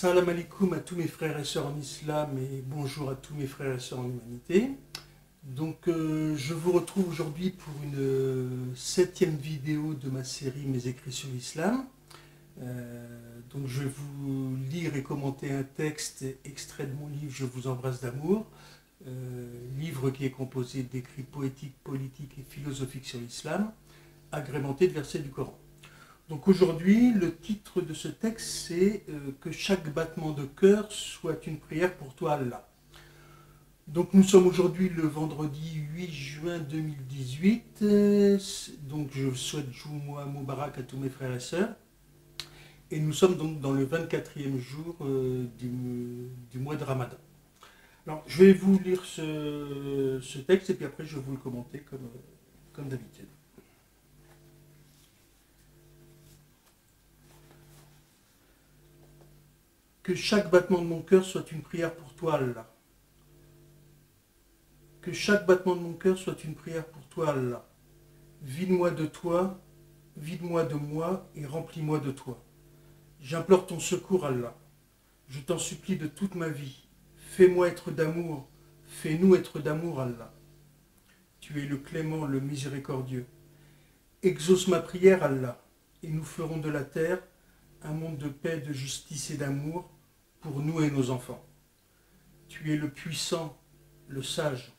Salam alaikum à tous mes frères et sœurs en islam et bonjour à tous mes frères et sœurs en humanité. Donc je vous retrouve aujourd'hui pour une septième vidéo de ma série Mes écrits sur l'islam. Donc je vais vous lire et commenter un texte extrait de mon livre Je vous embrasse d'amour, livre qui est composé d'écrits poétiques, politiques et philosophiques sur l'islam, agrémenté de versets du Coran. Donc aujourd'hui, le titre de ce texte, c'est que chaque battement de cœur soit une prière pour toi, Allah. Donc nous sommes aujourd'hui le vendredi 8 juin 2018. Donc je souhaite Jumu'ah Moubarak à tous mes frères et sœurs. Et nous sommes donc dans le 24e jour du mois de Ramadan. Alors je vais vous lire ce texte et puis après je vais vous le commenter comme d'habitude. Que chaque battement de mon cœur soit une prière pour toi, Allah. Que chaque battement de mon cœur soit une prière pour toi, Allah. Vide-moi de toi, vide-moi de moi et remplis-moi de toi. J'implore ton secours, Allah. Je t'en supplie de toute ma vie. Fais-moi être d'amour, fais-nous être d'amour, Allah. Tu es le clément, le miséricordieux. Exauce ma prière, Allah, et nous ferons de la terre un monde de paix, de justice et d'amour pour nous et nos enfants. Tu es le puissant, le sage.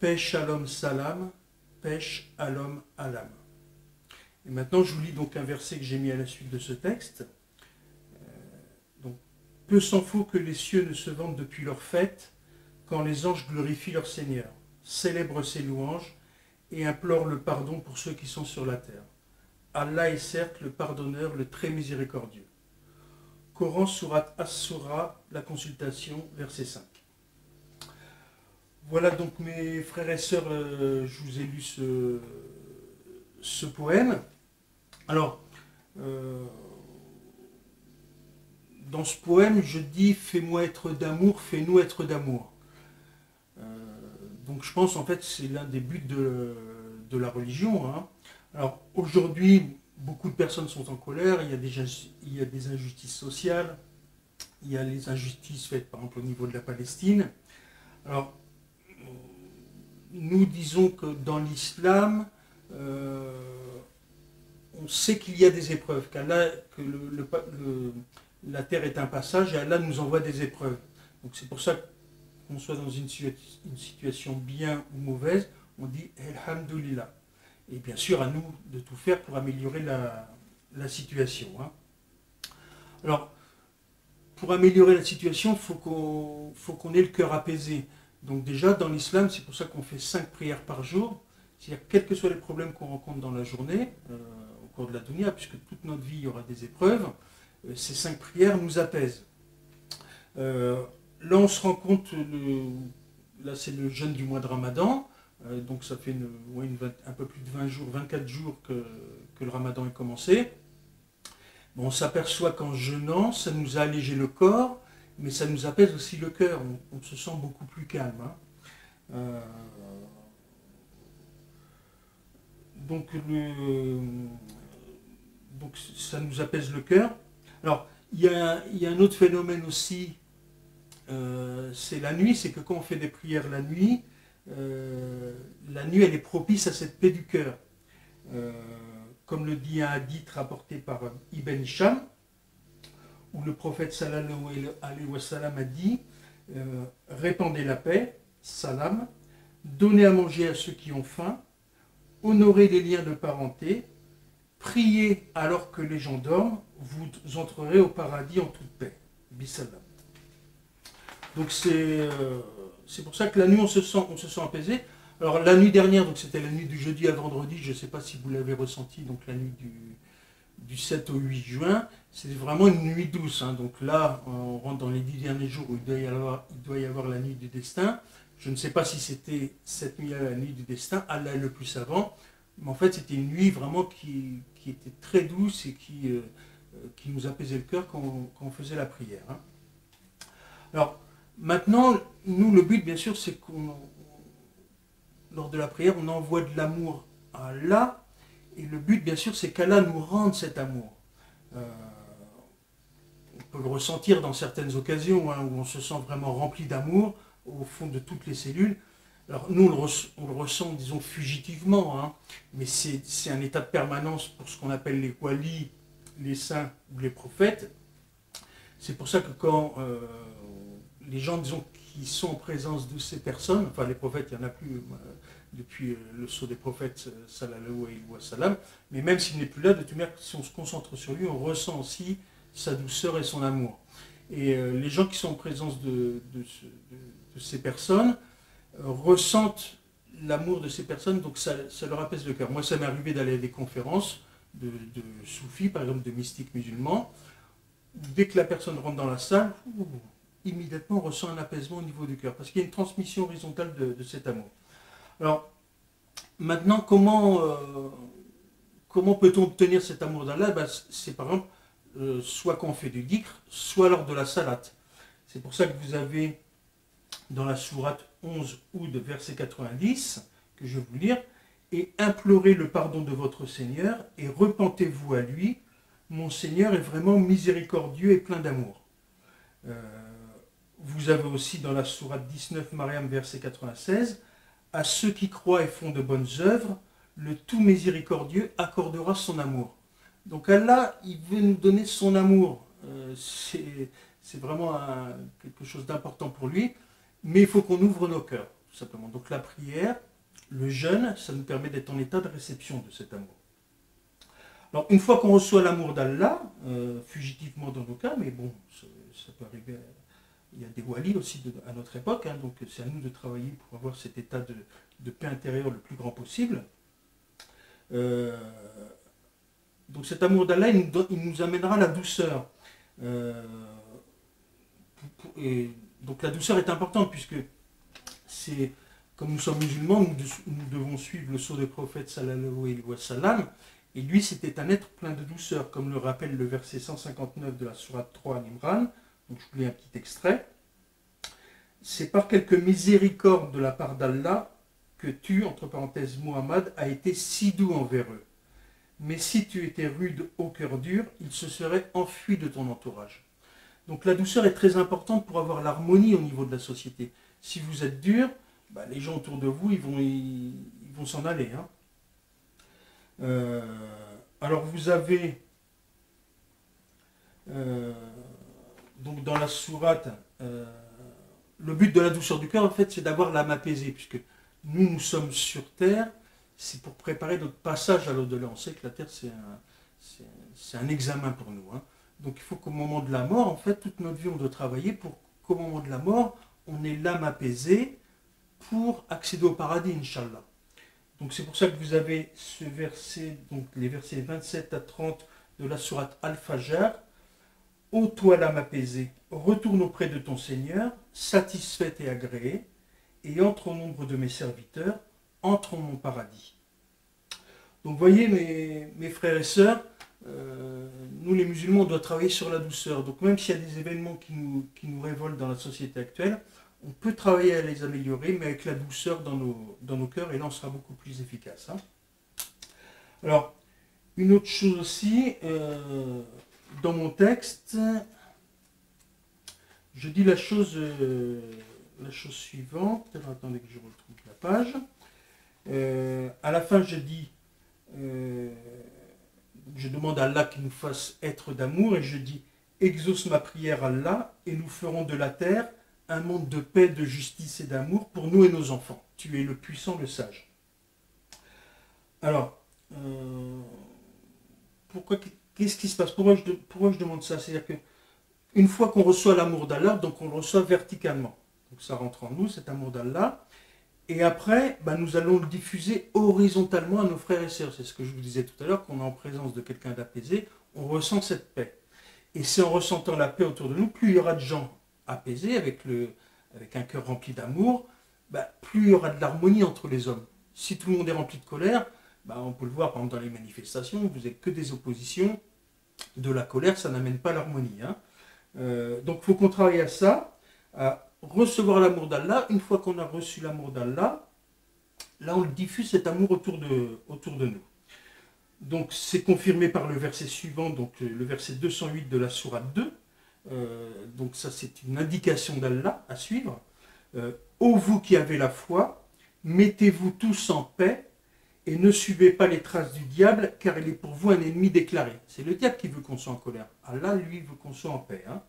Paix, shalom, salam, pêche à l'homme, à l'âme. Et maintenant, je vous lis donc un verset que j'ai mis à la suite de ce texte. Donc, peu s'en faut que les cieux ne se vantent depuis leur fête, quand les anges glorifient leur Seigneur, célèbrent ses louanges et implorent le pardon pour ceux qui sont sur la terre. Allah est certes le pardonneur, le très miséricordieux. Coran, Surat As-Surah, la consultation, verset 5. Voilà donc mes frères et sœurs, je vous ai lu ce poème. Alors, dans ce poème, je dis « Fais-moi être d'amour, fais-nous être d'amour ». Donc je pense en fait c'est l'un des buts de la religion. Hein. Alors aujourd'hui, beaucoup de personnes sont en colère, il y a des injustices sociales, il y a les injustices faites par exemple au niveau de la Palestine. Alors, nous disons que dans l'islam, on sait qu'il y a des épreuves, que la terre est un passage et Allah nous envoie des épreuves. Donc c'est pour ça qu'on soit dans une situation bien ou mauvaise, on dit « Alhamdulillah ». Et bien sûr, à nous de tout faire pour améliorer la situation. Hein. Alors, pour améliorer la situation, il faut qu'on ait le cœur apaisé. Donc déjà, dans l'islam, c'est pour ça qu'on fait 5 prières par jour. C'est-à-dire, quels que soient les problèmes qu'on rencontre dans la journée, au cours de la dunya, puisque toute notre vie, il y aura des épreuves, ces 5 prières nous apaisent. Là, on se rend compte, là c'est le jeûne du mois de Ramadan, donc ça fait un peu plus de 20 jours, 24 jours que le Ramadan est commencé. Bon, on s'aperçoit qu'en jeûnant, ça nous a allégé le corps, mais ça nous apaise aussi le cœur, on se sent beaucoup plus calme. Hein. Donc ça nous apaise le cœur. Alors, il y a un autre phénomène aussi, c'est la nuit, c'est que quand on fait des prières la nuit elle est propice à cette paix du cœur. Comme le dit un hadith rapporté par Ibn Hisham, où le prophète sallallahu alayhi wa sallam a dit répandez la paix, salam, donnez à manger à ceux qui ont faim, honorez les liens de parenté, priez alors que les gens dorment, vous entrerez au paradis en toute paix. Bissalam. Donc c'est pour ça que la nuit on se sent apaisé. Alors la nuit dernière, donc c'était la nuit du jeudi à vendredi, je ne sais pas si vous l'avez ressenti, donc la nuit du 7 au 8 juin, c'est vraiment une nuit douce. Hein. Donc là, on rentre dans les 10 derniers jours où il doit y avoir la nuit du destin. Je ne sais pas si c'était cette nuit-là la nuit du destin, Allah est le plus savant, mais en fait c'était une nuit vraiment qui était très douce et qui nous apaisait le cœur quand on faisait la prière. Hein. Alors maintenant, nous le but bien sûr c'est lors de la prière, on envoie de l'amour à Allah, et le but, bien sûr, c'est qu'Allah nous rende cet amour. peut le ressentir dans certaines occasions, hein, où on se sent vraiment rempli d'amour au fond de toutes les cellules. Alors nous, on le ressent, disons, fugitivement, hein, mais c'est un état de permanence pour ce qu'on appelle les walis, les saints ou les prophètes. C'est pour ça que quand les gens, disons, qui sont en présence de ces personnes, enfin les prophètes, il n'y en a plus depuis le sceau des prophètes, sallallahu alayhi wa sallam, mais même s'il n'est plus là, de toute manière, si on se concentre sur lui, on ressent aussi sa douceur et son amour. Et les gens qui sont en présence de ces personnes ressentent l'amour de ces personnes, donc ça leur apaise le cœur. Moi, ça m'est arrivé d'aller à des conférences de soufis, par exemple de mystiques musulmans. Dès que la personne rentre dans la salle, immédiatement on ressent un apaisement au niveau du cœur, parce qu'il y a une transmission horizontale de cet amour. Alors, maintenant, comment peut-on obtenir cet amour d'Allah? C'est par exemple, soit quand on fait du dhikr, soit lors de la salat. C'est pour ça que vous avez dans la sourate 11 Oud, verset 90, que je vais vous lire, « Et implorez le pardon de votre Seigneur, et repentez-vous à lui, mon Seigneur est vraiment miséricordieux et plein d'amour. » Vous avez aussi dans la sourate 19 Mariam, verset 96, « À ceux qui croient et font de bonnes œuvres, le tout miséricordieux accordera son amour. » Donc Allah, il veut nous donner son amour. C'est vraiment quelque chose d'important pour lui, mais il faut qu'on ouvre nos cœurs, tout simplement. Donc la prière, le jeûne, ça nous permet d'être en état de réception de cet amour. Alors une fois qu'on reçoit l'amour d'Allah, fugitivement dans nos cas, mais bon, ça peut arriver, il y a des walis aussi à notre époque, hein, donc c'est à nous de travailler pour avoir cet état de paix intérieure le plus grand possible. Donc cet amour d'Allah, il nous amènera à la douceur. Et donc la douceur est importante puisque c'est, comme nous sommes musulmans, nous devons suivre le sceau des prophètes sallallahu alayhi wa sallam, et lui c'était un être plein de douceur, comme le rappelle le verset 159 de la sourate 3 Al-Imran. Donc je vous lis un petit extrait. C'est par quelque miséricorde de la part d'Allah que tu, entre parenthèses, Muhammad, a été si doux envers eux. Mais si tu étais rude au cœur dur, ils se seraient enfuis de ton entourage. Donc la douceur est très importante pour avoir l'harmonie au niveau de la société. Si vous êtes dur, les gens autour de vous, ils vont s'en aller. Hein. Alors vous avez, donc dans la sourate, le but de la douceur du cœur, en fait, c'est d'avoir l'âme apaisée, puisque nous sommes sur terre, c'est pour préparer notre passage à l'au-delà. On sait que la terre, c'est un examen pour nous. Hein. Donc il faut qu'au moment de la mort, en fait, toute notre vie, on doit travailler pour qu'au moment de la mort, on ait l'âme apaisée pour accéder au paradis, Inch'Allah. Donc c'est pour ça que vous avez ce verset, donc les versets 27 à 30 de la sourate Al-Fajr. Ô toi l'âme apaisée, retourne auprès de ton Seigneur, satisfaite et agréée, et entre au nombre de mes serviteurs, entre en mon paradis. Donc voyez mes frères et sœurs, nous les musulmans, on doit travailler sur la douceur. Donc même s'il y a des événements qui nous révoltent dans la société actuelle, on peut travailler à les améliorer, mais avec la douceur dans nos cœurs, et là on sera beaucoup plus efficace. Hein. Alors, une autre chose aussi, dans mon texte, je dis la chose suivante. Alors, attendez que je retrouve la page. À la fin, je dis, je demande à Allah qu'il nous fasse être d'amour, et je dis, exauce ma prière Allah, et nous ferons de la terre un monde de paix, de justice et d'amour pour nous et nos enfants. Tu es le puissant, le sage. Alors, qu'est-ce qui se passe? Pourquoi je demande ça? C'est-à-dire qu'une fois qu'on reçoit l'amour d'Allah, donc on le reçoit verticalement. Donc ça rentre en nous, cet amour d'Allah. Et après, nous allons le diffuser horizontalement à nos frères et sœurs. C'est ce que je vous disais tout à l'heure, qu'on est en présence de quelqu'un d'apaisé, on ressent cette paix. Et c'est en ressentant la paix autour de nous, plus il y aura de gens apaisés, avec un cœur rempli d'amour, plus il y aura de l'harmonie entre les hommes. Si tout le monde est rempli de colère, on peut le voir par exemple dans les manifestations, vous n'avez que des oppositions, de la colère, ça n'amène pas l'harmonie. Hein. Donc il faut qu'on travaille à ça, à recevoir l'amour d'Allah. Une fois qu'on a reçu l'amour d'Allah, là on le diffuse cet amour autour de nous. Donc c'est confirmé par le verset suivant, donc le verset 208 de la sourate 2. Donc ça c'est une indication d'Allah à suivre. Ô vous qui avez la foi, mettez-vous tous en paix et ne suivez pas les traces du diable, car il est pour vous un ennemi déclaré. C'est le diable qui veut qu'on soit en colère. Allah, lui, veut qu'on soit en paix. Hein.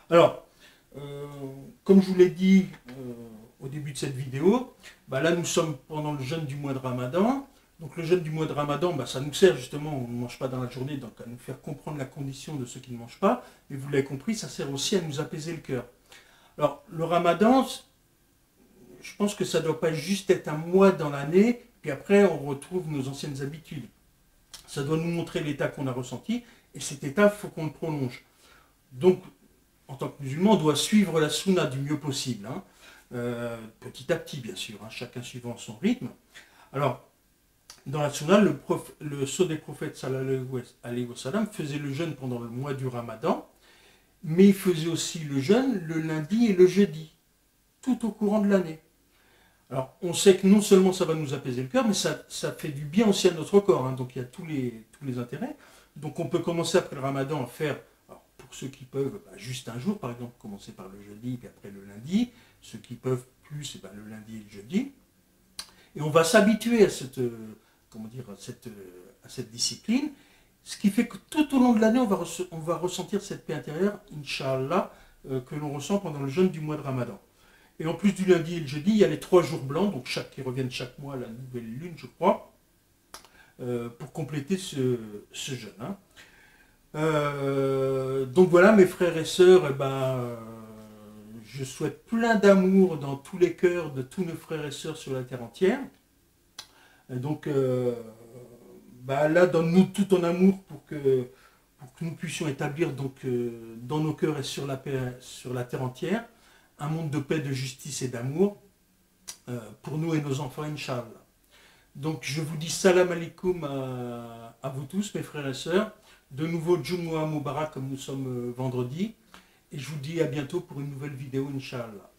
Alors, comme je vous l'ai dit au début de cette vidéo, bah là nous sommes pendant le jeûne du mois de Ramadan. Donc le jeûne du mois de Ramadan, bah, ça nous sert justement, on ne mange pas dans la journée, donc à nous faire comprendre la condition de ceux qui ne mangent pas. Mais vous l'avez compris, ça sert aussi à nous apaiser le cœur. Alors le Ramadan, je pense que ça ne doit pas juste être un mois dans l'année, puis après on retrouve nos anciennes habitudes. Ça doit nous montrer l'état qu'on a ressenti, et cet état, il faut qu'on le prolonge. Donc, en tant que musulman, on doit suivre la sunna du mieux possible, hein. Petit à petit bien sûr, hein, chacun suivant son rythme. Alors, dans la sunna, le sceau des prophètes sallallahu alayhi wa sallam faisait le jeûne pendant le mois du Ramadan, mais il faisait aussi le jeûne le lundi et le jeudi, tout au courant de l'année. Alors, on sait que non seulement ça va nous apaiser le cœur, mais ça fait du bien aussi à notre corps, hein, donc il y a tous les intérêts. Donc on peut commencer après le Ramadan à faire, alors, pour ceux qui peuvent, bah, juste un jour, par exemple, commencer par le jeudi, puis après le lundi. Ceux qui peuvent plus, et ben, le lundi et le jeudi. Et on va s'habituer à cette, comment dire, à cette discipline, ce qui fait que tout au long de l'année, on va ressentir cette paix intérieure, Inch'Allah, que l'on ressent pendant le jeûne du mois de Ramadan. Et en plus du lundi et le jeudi, il y a les 3 jours blancs, donc qui reviennent chaque mois à la nouvelle lune, je crois, pour compléter ce jeûne. Hein. Donc voilà, mes frères et sœurs, je souhaite plein d'amour dans tous les cœurs de tous nos frères et sœurs sur la terre entière. Donc là, donne-nous tout ton amour pour que nous puissions établir donc, dans nos cœurs et sur la terre entière un monde de paix, de justice et d'amour pour nous et nos enfants, Inch'Allah. Donc je vous dis salam alaikum à vous tous, mes frères et sœurs. De nouveau, Jumu'ah Mubarak, comme nous sommes vendredi. Et je vous dis à bientôt pour une nouvelle vidéo, Inch'Allah.